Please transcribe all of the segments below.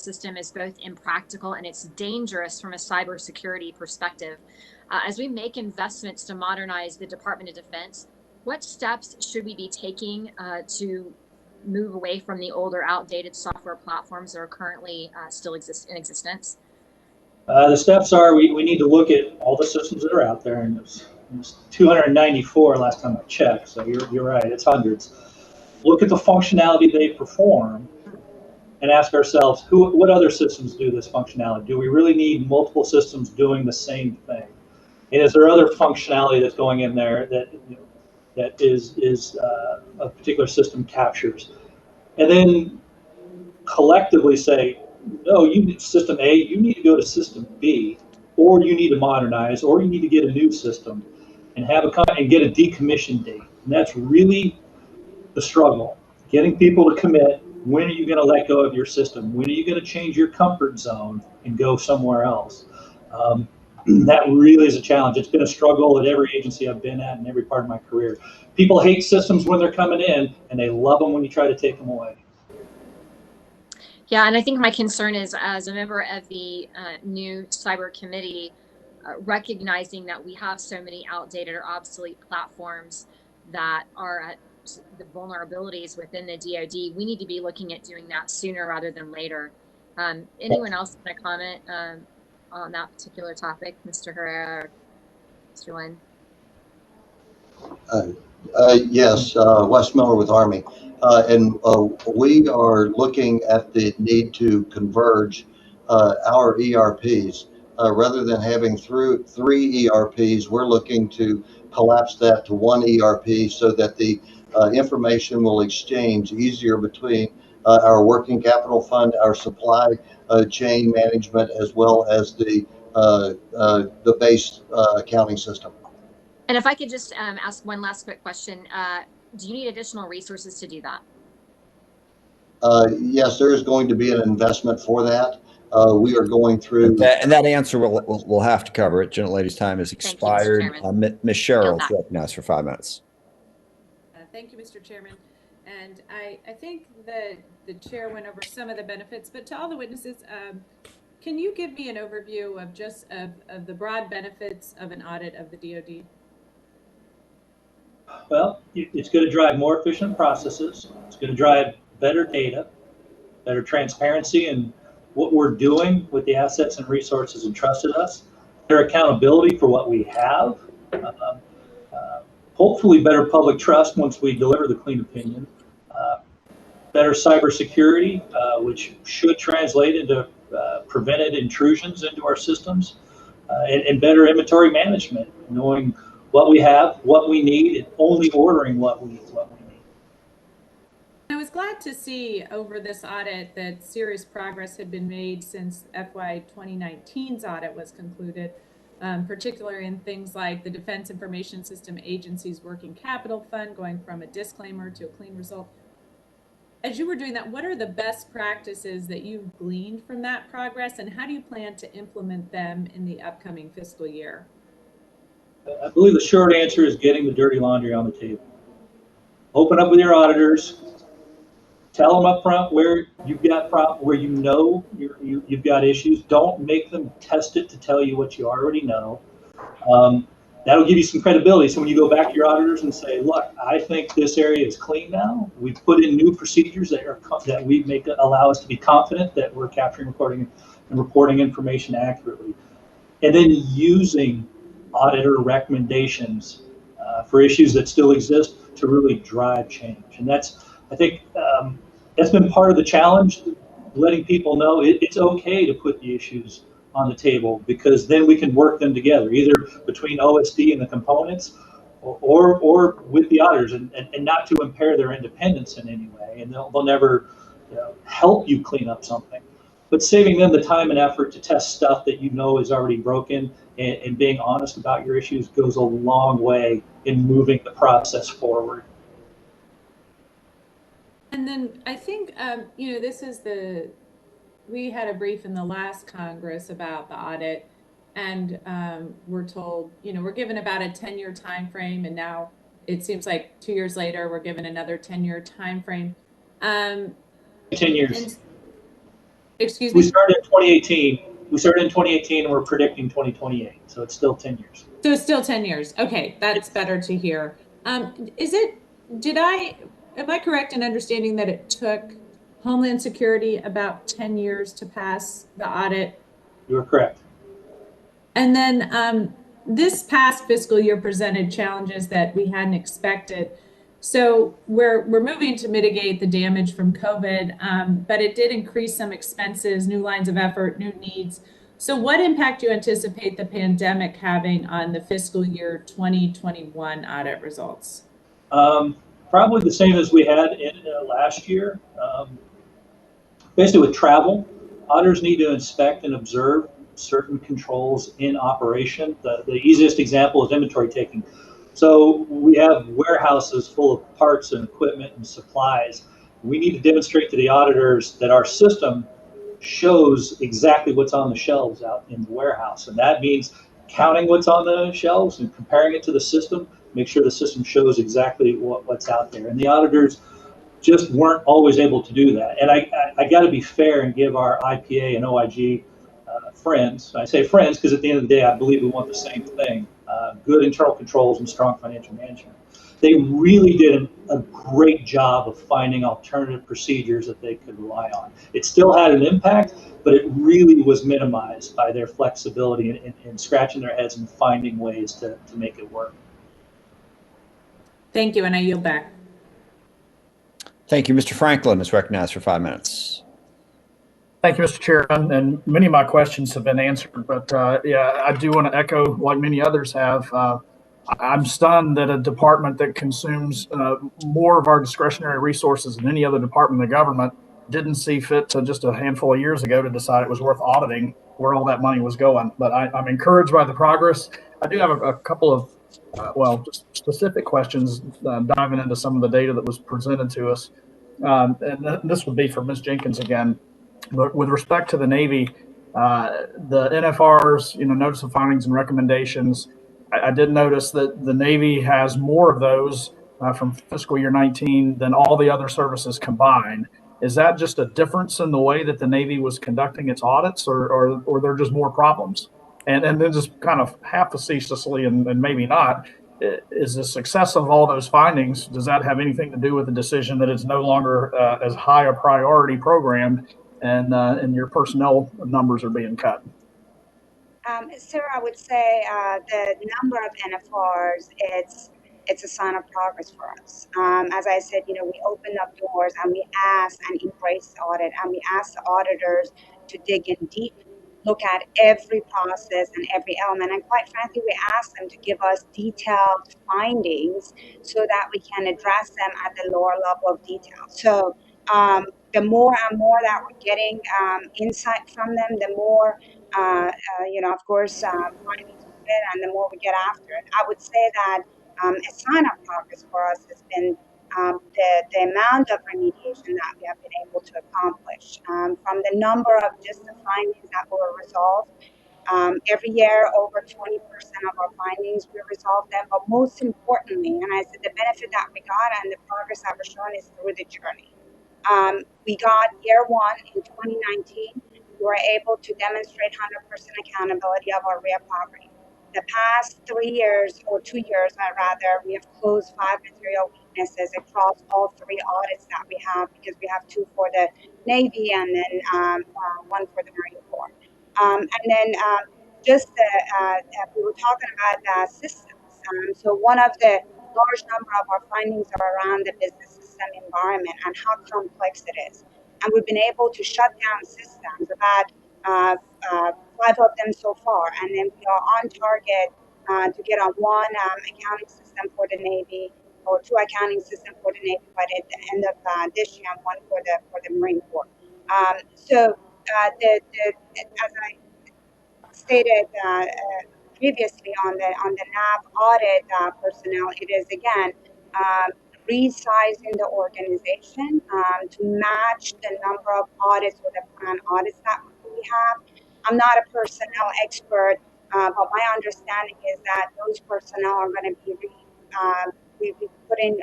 system is both impractical and it's dangerous from a cybersecurity perspective. As we make investments to modernize the Department of Defense, what steps should we be taking to move away from the older, outdated software platforms that are currently still in existence? The steps are we need to look at all the systems that are out there, and there's 294 last time I checked, so you're right, it's hundreds. Look at the functionality they perform and ask ourselves, what other systems do this functionality? Do we really need multiple systems doing the same thing? And is there other functionality that's going in there that that is a particular system captures? And then collectively say, no, you need system A, you need to go to system B, or you need to modernize, or you need to get a new system and and get a decommission date. And that's really the struggle, getting people to commit. When are you going to let go of your system? When are you going to change your comfort zone and go somewhere else? That really is a challenge. It's been a struggle at every agency I've been at and every part of my career. People hate systems when they're coming in, and they love them when you try to take them away. Yeah, and I think my concern is, as a member of the new cyber committee, recognizing that we have so many outdated or obsolete platforms that are at the vulnerabilities within the DoD, we need to be looking at doing that sooner rather than later. Anyone else want to comment on that particular topic, Mr. Herrera or Mr. Lynn? Yes, Wes Miller with Army. And we are looking at the need to converge our ERPs. Rather than having three ERPs, we're looking to collapse that to one ERP so that the information will exchange easier between our working capital fund, our supply chain management, as well as the base accounting system. And if I could just ask one last quick question, do you need additional resources to do that? Yes, there is going to be an investment for that. We are going through. And that answer we'll have to cover it. Gentlelady's time has expired. Ms. Sherrill is recognized for 5 minutes. Thank you, Mr. Chairman. And I think that the chair went over some of the benefits, but to all the witnesses, can you give me an overview of just of the broad benefits of an audit of the DoD? Well, it's going to drive more efficient processes. It's going to drive better data, better transparency in what we're doing with the assets and resources entrusted us, better accountability for what we have, hopefully better public trust once we deliver the clean opinion, better cybersecurity, which should translate into prevented intrusions into our systems, and better inventory management, knowing what we have, what we need, and only ordering what we need. I was glad to see over this audit that serious progress had been made since FY2019's audit was concluded, particularly in things like the Defense Information System Agency's working capital fund going from a disclaimer to a clean result. As you were doing that, what are the best practices that you've gleaned from that progress, and how do you plan to implement them in the upcoming fiscal year? I believe the short answer is getting the dirty laundry on the table. Open up with your auditors. Tell them up front where you've got where you know you've got issues. Don't make them test it to tell you what you already know. That'll give you some credibility. So when you go back to your auditors and say, "Look, I think this area is clean now. We've put in new procedures that we allow us to be confident that we're capturing, recording, and reporting information accurately," and then using auditor recommendations for issues that still exist to really drive change. And I think that's been part of the challenge, letting people know it's okay to put the issues on the table, because then we can work them together, either between OSD and the components or with the auditors, and not to impair their independence in any way. And they'll never help you clean up something. But saving them the time and effort to test stuff that you know is already broken and being honest about your issues goes a long way in moving the process forward. And then I think, this is we had a brief in the last Congress about the audit, and we're told, we're given about a 10-year time frame, and now it seems like 2 years later, we're given another 10-year time frame. 10 years. Excuse We me? started in 2018. We started in 2018 and we're predicting 2028. So it's still 10 years. So it's still 10 years. Okay, that's better to hear. Am I correct in understanding that it took Homeland Security about 10 years to pass the audit? You are correct. And then this past fiscal year presented challenges that we hadn't expected. So we're moving to mitigate the damage from COVID, but it did increase some expenses, new lines of effort, new needs. So what impact do you anticipate the pandemic having on the fiscal year 2021 audit results? Probably the same as we had in last year. Basically with travel, auditors need to inspect and observe certain controls in operation. The easiest example is inventory taking. So we have warehouses full of parts and equipment and supplies. We need to demonstrate to the auditors that our system shows exactly what's on the shelves out in the warehouse. And that means counting what's on the shelves and comparing it to the system, make sure the system shows exactly what's out there. And the auditors just weren't always able to do that. And I got to be fair and give our IPA and OIG friends, I say friends because at the end of the day, I believe we want the same thing, good internal controls and strong financial management. They really did a great job of finding alternative procedures that they could rely on. It still had an impact, but it really was minimized by their flexibility and scratching their heads and finding ways to make it work. Thank you, and I yield back. Thank you. Mr. Franklin is recognized for 5 minutes. Thank you, Mr. Chairman. And many of my questions have been answered, but yeah, I do want to echo, like many others have, I'm stunned that a department that consumes more of our discretionary resources than any other department of the government didn't see fit to just a handful of years ago to decide it was worth auditing where all that money was going. But I'm encouraged by the progress. I do have a couple of, just specific questions diving into some of the data that was presented to us. And this would be for Ms. Jenkins again. But with respect to the Navy, the NFRs, notice of findings and recommendations, I did notice that the Navy has more of those from fiscal year 19 than all the other services combined. Is that just a difference in the way that the Navy was conducting its audits, or are there just more problems? And then just kind of half facetiously and maybe not, is the success of all those findings, does that have anything to do with the decision that it's no longer as high a priority program and your personnel numbers are being cut? Sir, I would say the number of NFRs, it's a sign of progress for us. As I said, we opened up doors and we asked and embraced audit, and we asked the auditors to dig in deep, look at every process and every element. And quite frankly, we asked them to give us detailed findings so that we can address them at the lower level of detail. So the more and more that we're getting insight from them, the more of course, findings we get, and the more we get after it. I would say that a sign of progress for us has been the amount of remediation that we have been able to accomplish. From the number of just the findings that were resolved, every year over 20% of our findings we resolve them. But most importantly, and I said the benefit that we got and the progress that we're showing is through the journey. We got year one in 2019. We were able to demonstrate 100% accountability of our real property. The past 3 years, or 2 years, rather, we have closed 5 material weaknesses across all 3 audits that we have, because we have 2 for the Navy and then 1 for the Marine Corps. And then we were talking about systems. So one of the large number of our findings are around the business system environment and how complex it is. And we've been able to shut down systems, about 5 of them so far. And then we are on target to get on 1 accounting system for the Navy, or 2 accounting systems for the Navy by the end of this year, and 1 for the Marine Corps. As I stated previously on the NAV audit personnel, it is again resizing the organization to match the number of audits or the planned audits that we have. I'm not a personnel expert, but my understanding is that those personnel are going to be we put in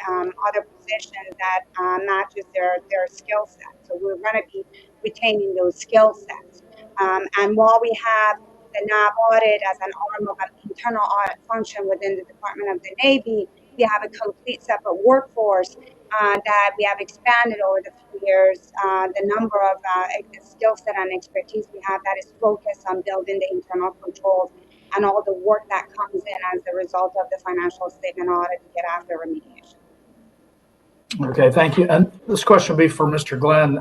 other positions that matches their skill set. So we're going to be retaining those skill sets. And while we have the NAV audit as an arm of an internal audit function within the Department of the Navy, we have a complete separate workforce that we have expanded over the few years. The number of skill set and expertise we have that is focused on building the internal controls and all the work that comes in as a result of the financial statement audit to get after remediation. Okay, thank you. And this question will be for Mr. Glenn.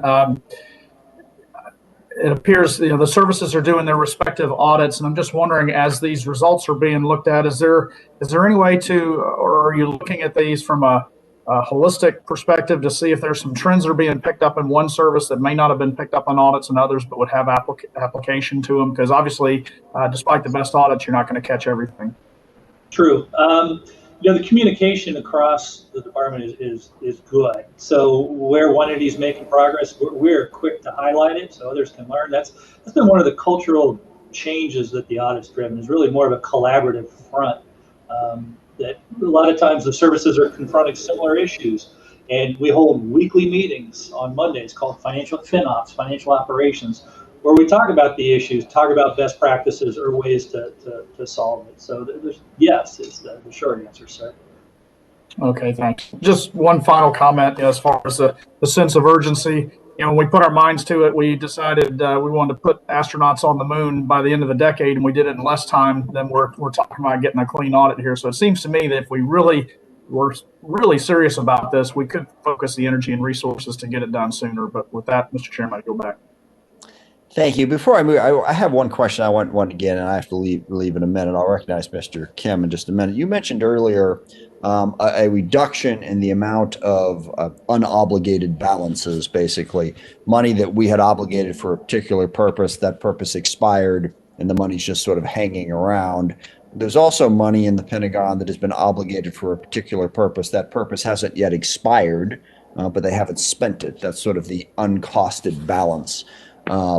It appears the services are doing their respective audits, and I'm just wondering, as these results are being looked at, is there any way to, or are you looking at these from a holistic perspective to see if there's some trends that are being picked up in one service that may not have been picked up on audits in others, but would have application to them? Because obviously, despite the best audits, you're not going to catch everything. True. The communication across the department is good. So where one entity's making progress, we're quick to highlight it so others can learn. That's been one of the cultural changes that the audit's driven, is really more of a collaborative front. That a lot of times the services are confronting similar issues, and we hold weekly meetings on Mondays called financial FinOps, financial operations, where we talk about the issues, talk about best practices or ways to solve it. So yes, is the short answer, sir. Okay, thanks. Just one final comment as far as the sense of urgency. When we put our minds to it, we decided we wanted to put astronauts on the moon by the end of the decade, and we did it in less time than we're talking about getting a clean audit here. So it seems to me that if we were really serious about this, we could focus the energy and resources to get it done sooner. But with that, Mr. Chairman, I go back. Thank you. Before I move, I have one question I want to get, and I have to leave in a minute. I'll recognize Mr. Kim in just a minute. You mentioned earlier a reduction in the amount of unobligated balances, basically money that we had obligated for a particular purpose. That purpose expired, and the money's just sort of hanging around. There's also money in the Pentagon that has been obligated for a particular purpose. That purpose hasn't yet expired, but they haven't spent it. That's sort of the uncosted balance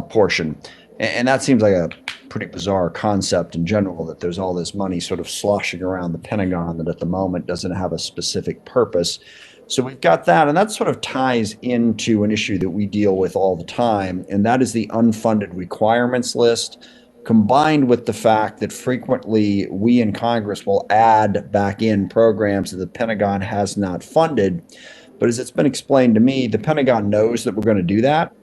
portion. And that seems like a pretty bizarre concept in general, that there's all this money sort of sloshing around the Pentagon that at the moment doesn't have a specific purpose. So we've got that, and that sort of ties into an issue that we deal with all the time, and that is the unfunded requirements list, combined with the fact that frequently we in Congress will add back in programs that the Pentagon has not funded. But as it's been explained to me, the Pentagon knows that we're going to do that.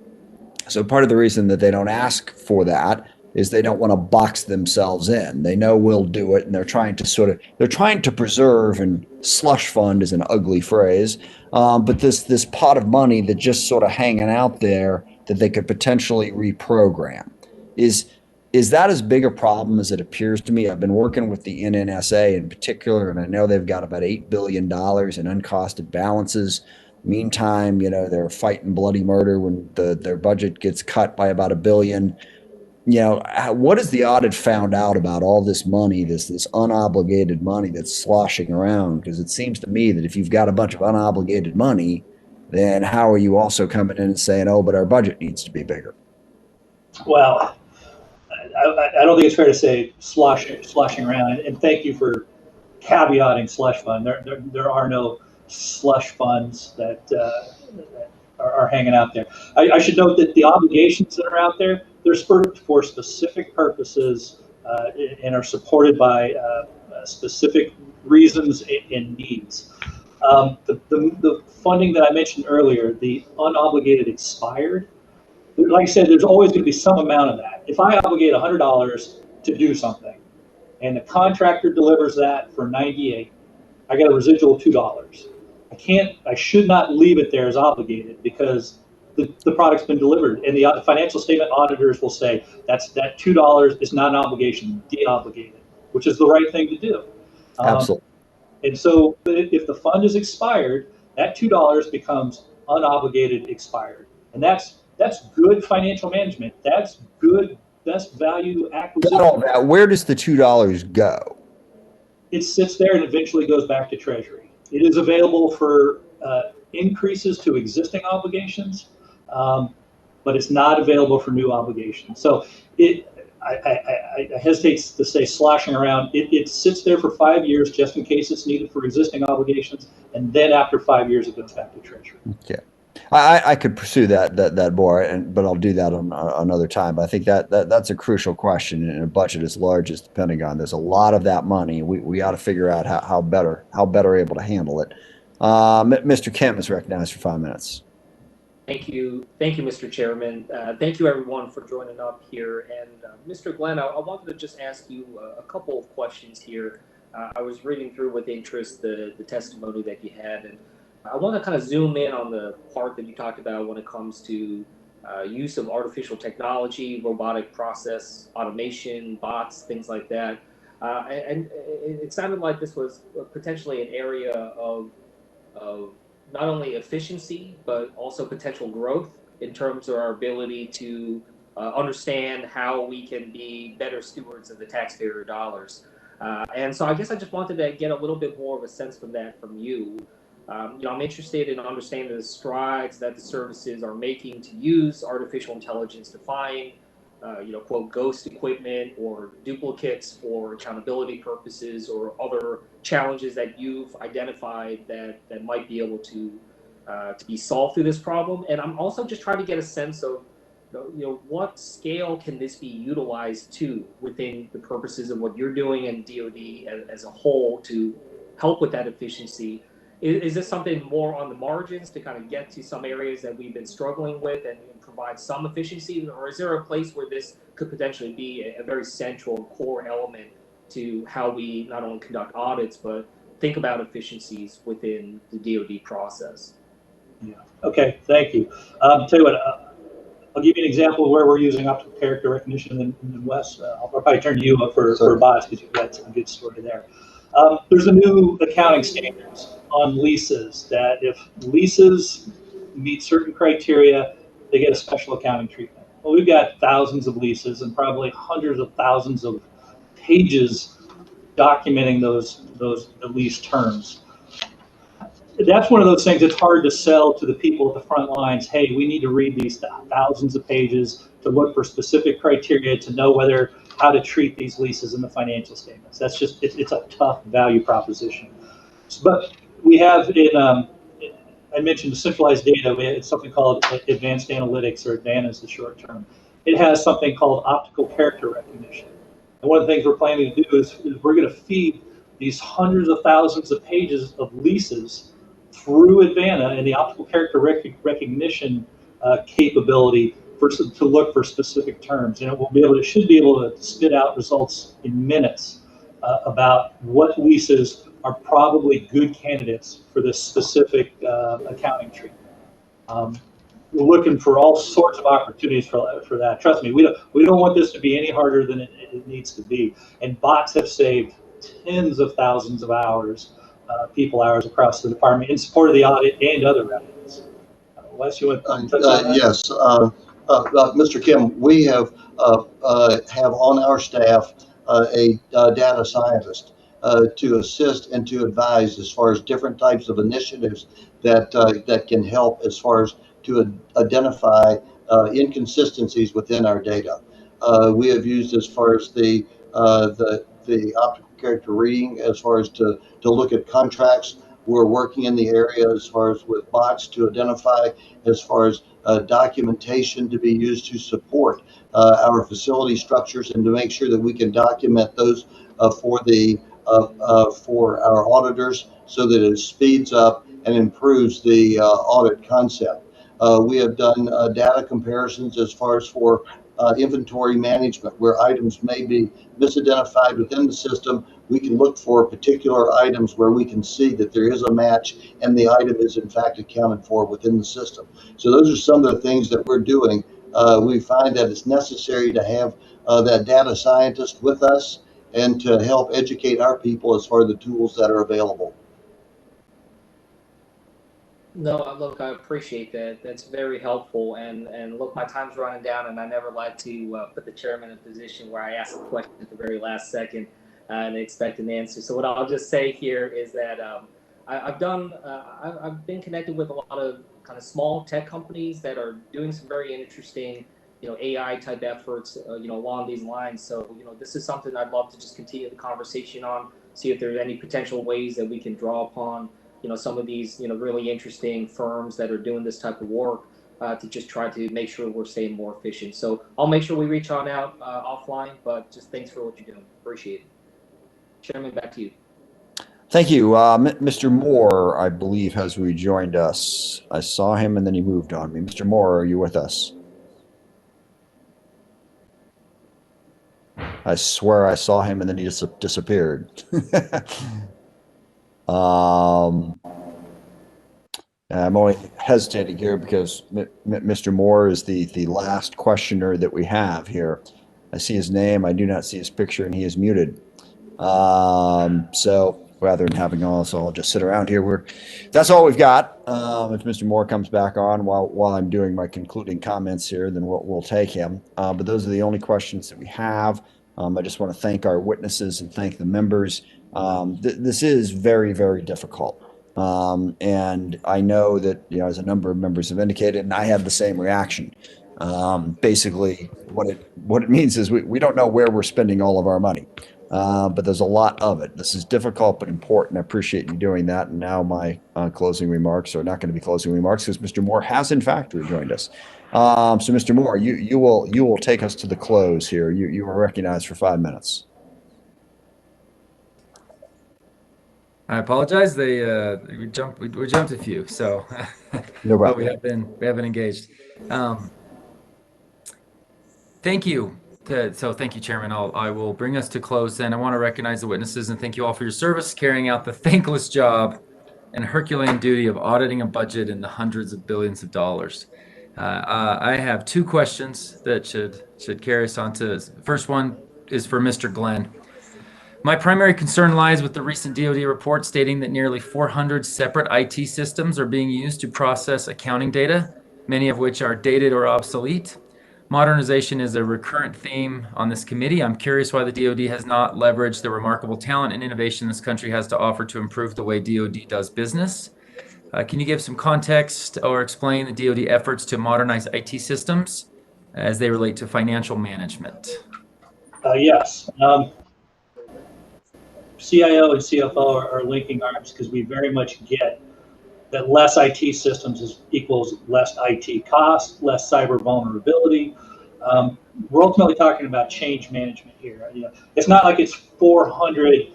So part of the reason that they don't ask for that is they don't want to box themselves in. They know we'll do it, and they're trying to preserve, and slush fund is an ugly phrase, but this pot of money that just sort of hanging out there that they could potentially reprogram. Is that as big a problem as it appears to me? I've been working with the NNSA in particular, and I know they've got about $8 billion in uncosted balances. Meantime, they're fighting bloody murder when their budget gets cut by about $1 billion. What has the audit found out about all this money, this unobligated money that's sloshing around? Because it seems to me that if you've got a bunch of unobligated money, then how are you also coming in and saying, oh, but our budget needs to be bigger? Well, I don't think it's fair to say sloshing around. And thank you for caveating slush fund. There are no slush funds that are hanging out there. I should note that the obligations that are out there, they're for specific purposes and are supported by specific reasons and needs. The funding that I mentioned earlier, the unobligated expired, like I said, there's always going to be some amount of that. If I obligate $100 to do something and the contractor delivers that for $98, I got a residual of $2. I should not leave it there as obligated, because the product's been delivered, and the financial statement auditors will say that $2 is not an obligation, de-obligated, which is the right thing to do. Absolutely. And so if the fund is expired, that $2 becomes unobligated expired, and that's good financial management. That's good best value acquisition. Where does the $2 go? It sits there and eventually goes back to Treasury. It is available for increases to existing obligations, but it's not available for new obligations. So I hesitate to say sloshing around. It sits there for 5 years just in case it's needed for existing obligations, and then after 5 years, it goes back to Treasury. Okay. I could pursue that more, but I'll do that on another time. But I think that's a crucial question in a budget as large as the Pentagon. There's a lot of that money. We ought to figure out how better able to handle it. Mr. Kemp is recognized for 5 minutes. Thank you, Mr. Chairman. Thank you, everyone, for joining up here. And Mr. Glenn, I wanted to just ask you a couple of questions here. I was reading through with interest the testimony that you had, and I want to kind of zoom in on the part that you talked about when it comes to use of artificial technology, robotic process automation, bots, things like that. And it sounded like this was potentially an area of not only efficiency, but also potential growth in terms of our ability to understand how we can be better stewards of the taxpayer dollars. And so I guess I just wanted to get a little bit more of a sense from you. I'm interested in understanding the strides that the services are making to use artificial intelligence to find, quote, ghost equipment or duplicates for accountability purposes or other challenges that you've identified that might be able to be solved through this problem. And I'm also just trying to get a sense of, what scale can this be utilized to within the purposes of what you're doing and DoD as a whole to help with that efficiency. Is this something more on the margins to kind of get to some areas that we've been struggling with and provide some efficiency? Or is there a place where this could potentially be a very central core element to how we not only conduct audits, but think about efficiencies within the DoD process? Yeah. Okay, thank you. Tell you what, I'll give you an example of where we're using optical character recognition in Wes. I'll probably turn to you for bots because you've got some good story there. There's a new accounting standards on leases that if leases meet certain criteria, they get a special accounting treatment. Well, we've got thousands of leases and probably hundreds of thousands of pages documenting the lease terms. That's one of those things that's hard to sell to the people at the front lines. Hey, we need to read these thousands of pages to look for specific criteria to know how to treat these leases in the financial statements. That's just, it's a tough value proposition. But we have I mentioned the centralized data. It's something called advanced analytics, or ADVANA is the short term. It has something called optical character recognition. And one of the things we're planning to do is we're going to feed these hundreds of thousands of pages of leases through ADVANA and the optical character recognition capability to look for specific terms. And it should be able to spit out results in minutes about what leases are probably good candidates for this specific accounting treatment. We're looking for all sorts of opportunities for that. Trust me, we don't want this to be any harder than it needs to be. And bots have saved tens of thousands of hours, people hours across the department in support of the audit and other audits. Wes, you want to touch on that? Yes, Mr. Kim, we have on our staff a data scientist to assist and to advise as far as different types of initiatives that can help as far as to identify inconsistencies within our data. We have used as far as the optical character reading as far as to look at contracts. We're working in the area as far as with bots to identify as far as documentation to be used to support our facility structures and to make sure that we can document those for our auditors so that it speeds up and improves the audit concept. We have done data comparisons as far as for inventory management, where items may be misidentified within the system. We can look for particular items where we can see that there is a match and the item is in fact accounted for within the system. So those are some of the things that we're doing. We find that it's necessary to have that data scientist with us and to help educate our people as far as the tools that are available. No, look, I appreciate that. That's very helpful. And look, my time's running down, and I never like to put the chairman in a position where I ask a question at the very last second and expect an answer. So what I'll just say here is that I've been connected with a lot of kind of small tech companies that are doing some very interesting AI type efforts, along these lines. So, this is something I'd love to just continue the conversation on, see if there's any potential ways that we can draw upon, some of these, really interesting firms that are doing this type of work to just try to make sure we're staying more efficient. So I'll make sure we reach on out offline, but just thanks for what you're doing. Appreciate it. Chairman, back to you. Thank you. Mr. Moore, I believe, has rejoined us. I saw him and then he moved on me. Mr. Moore, are you with us? I swear I saw him and then he just disappeared. I'm only hesitating here because Mr. Moore is the last questioner that we have here. I see his name, I do not see his picture, and he is muted. So rather than having all this, I'll just sit around here. That's all we've got. If Mr. Moore comes back on while I'm doing my concluding comments here, then we'll take him. But those are the only questions that we have. I just want to thank our witnesses and thank the members. This is very, very difficult. And I know that, as a number of members have indicated, and I have the same reaction. Basically, what it means is we don't know where we're spending all of our money. But there's a lot of it. This is difficult but important. I appreciate you doing that. And now my closing remarks are not going to be closing remarks because Mr. Moore has in fact rejoined us. So Mr. Moore, you will take us to the close here. You are recognized for 5 minutes. I apologize. We jumped a few, so No but we have been engaged. Thank you. So thank you, Chairman. I will bring us to close then. I want to recognize the witnesses and thank you all for your service, carrying out the thankless job and Herculean duty of auditing a budget in the hundreds of billions of dollars. I have 2 questions that should carry us on to. First one is for Mr. Glenn. My primary concern lies with the recent DoD report stating that nearly 400 separate IT systems are being used to process accounting data, many of which are dated or obsolete. Modernization is a recurrent theme on this committee. I'm curious why the DoD has not leveraged the remarkable talent and innovation this country has to offer to improve the way DoD does business. Can you give some context or explain the DoD efforts to modernize IT systems as they relate to financial management? Yes. CIO and CFO are linking arms because we very much get that less IT systems equals less IT cost, less cyber vulnerability. We're ultimately talking about change management here. It's not like it's 400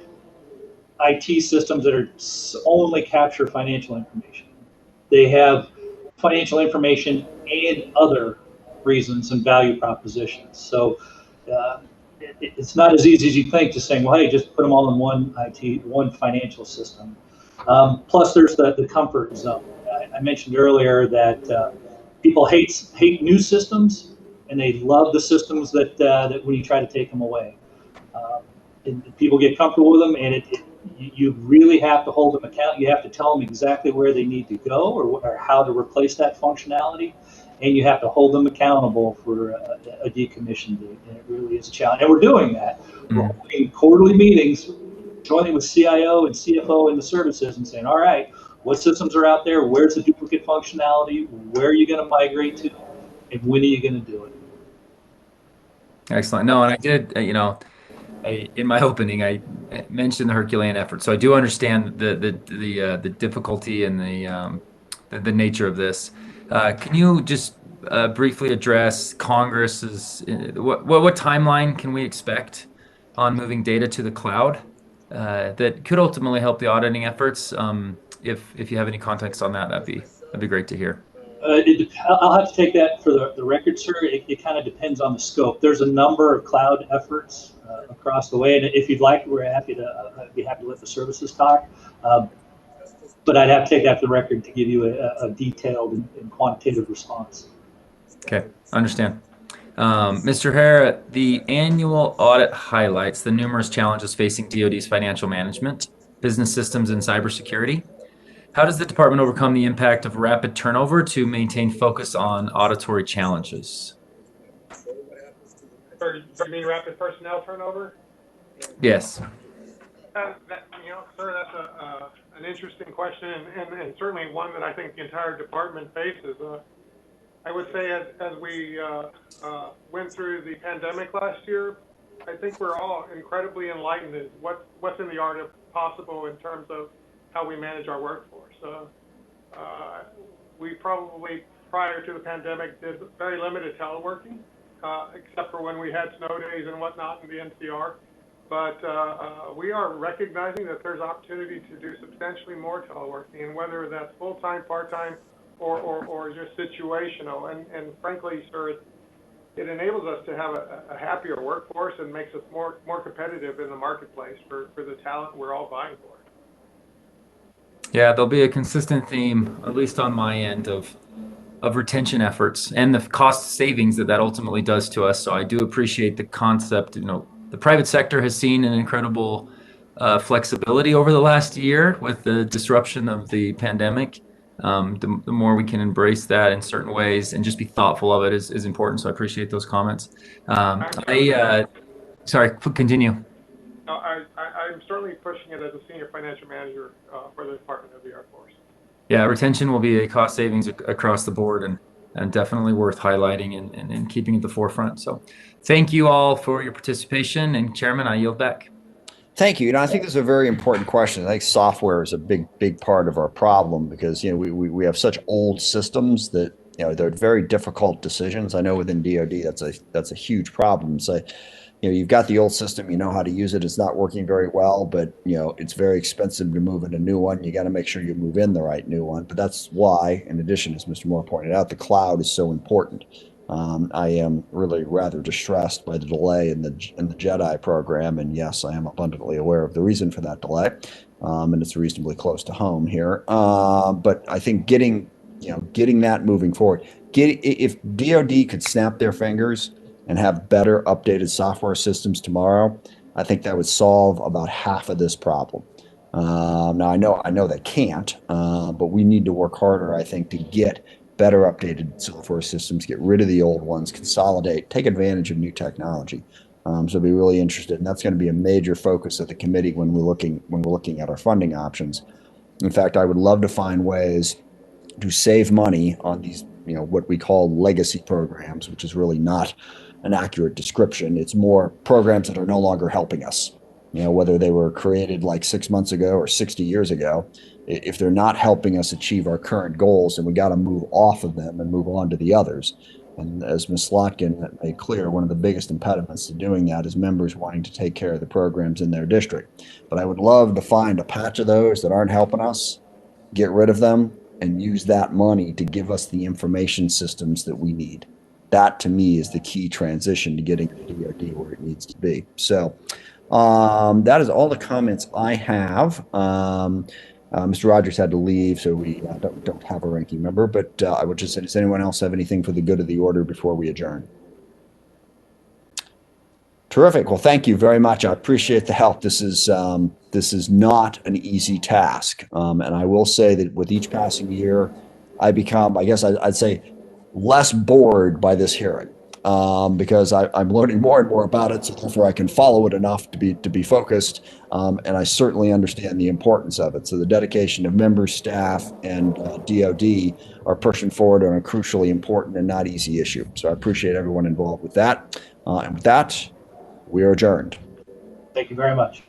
IT systems that are only capture financial information. They have financial information and other reasons and value propositions. So it's not as easy as you think, just saying, well, hey, just put them all in one financial system. Plus, there's the comfort zone. I mentioned earlier that people hate new systems, and they love the systems that when you try to take them away. And people get comfortable with them, and you really have to hold them account. You have to tell them exactly where they need to go or how to replace that functionality. And you have to hold them accountable for a decommission date. And it really is a challenge. And we're doing that. We're holding quarterly meetings, joining with CIO and CFO in the services and saying, all right, what systems are out there? Where's the duplicate functionality? Where are you going to migrate to? And when are you going to do it? Excellent. No, and I did, in my opening, I mentioned the Herculean effort. So I do understand the difficulty and the nature of this. Can you just briefly address Congress's what timeline can we expect on moving data to the cloud that could ultimately help the auditing efforts? If you have any context on that, that'd be great to hear. I'll have to take that for the record, sir. It kind of depends on the scope. There's a number of cloud efforts across the way, and if you'd like, I'd be happy to let the services talk. But I'd have to take that for the record to give you a detailed and quantitative response. Okay, understand. Mr. Hare, the annual audit highlights the numerous challenges facing DoD's financial management, business systems, and cybersecurity. How does the department overcome the impact of rapid turnover to maintain focus on auditory challenges? You mean rapid personnel turnover? Yes. Sir, that's an interesting question, and certainly one that I think the entire department faces. I would say as we went through the pandemic last year, I think we're all incredibly enlightened as what's in the art of possible in terms of how we manage our workforce. We probably, prior to the pandemic, did very limited teleworking, except for when we had snow days and whatnot in the NCR. But we are recognizing that there's opportunity to do substantially more teleworking, and whether that's full-time, part-time, or just situational. And frankly, sir, it enables us to have a happier workforce and makes us more competitive in the marketplace for the talent we're all vying for. Yeah, there'll be a consistent theme, at least on my end, of retention efforts and the cost savings that ultimately does to us. So I do appreciate the concept. You know, the private sector has seen an incredible flexibility over the last year with the disruption of the pandemic. The more we can embrace that in certain ways and just be thoughtful of it is important. So I appreciate those comments. Sorry, continue. I'm certainly pushing it as a senior financial manager for the Department of the Air Force. Yeah, retention will be a cost savings across the board and definitely worth highlighting and keeping at the forefront. So thank you all for your participation. And Chairman, I yield back. Thank you. You know, I think this is a very important question. I think software is a big part of our problem because, you know, we have such old systems that, you know, they're very difficult decisions. I know within DoD that's a huge problem. So, you know, you've got the old system, you know how to use it. It's not working very well, but, you know, it's very expensive to move in a new one. You got to make sure you move in the right new one. But that's why, in addition, as Mr. Moore pointed out, the cloud is so important. I am really rather distressed by the delay in the JEDI program, and yes, I am abundantly aware of the reason for that delay, and it's reasonably close to home here. But I think getting that moving forward, if DoD could snap their fingers and have better updated software systems tomorrow, I think that would solve about half of this problem. Now I know they can't, but we need to work harder, I think, to get better updated software systems, get rid of the old ones, consolidate, take advantage of new technology. So I'd be really interested, and that's going to be a major focus of the committee when we're looking at our funding options. In fact, I would love to find ways to save money on these, you know, what we call legacy programs, which is really not an accurate description. It's more programs that are no longer helping us. You know, whether they were created like 6 months ago or 60 years ago, if they're not helping us achieve our current goals, then we got to move off of them and move on to the others. And as Ms. Slotkin made clear, one of the biggest impediments to doing that is members wanting to take care of the programs in their district. But I would love to find a patch of those that aren't helping us, get rid of them, and use that money to give us the information systems that we need. That, to me, is the key transition to getting the DoD where it needs to be. So that is all the comments I have. Mr. Rogers had to leave, so we don't have a ranking member. But I would just say, does anyone else have anything for the good of the order before we adjourn? Terrific. Well, thank you very much. I appreciate the help. This is not an easy task, and I will say that with each passing year, I become, I guess I'd say, less bored by this hearing. Because I'm learning more and more about it, so therefore I can follow it enough to be focused, and I certainly understand the importance of it. So the dedication of members, staff, and DoD are pushing forward on a crucially important and not easy issue. So I appreciate everyone involved with that. And with that, we are adjourned. Thank you very much.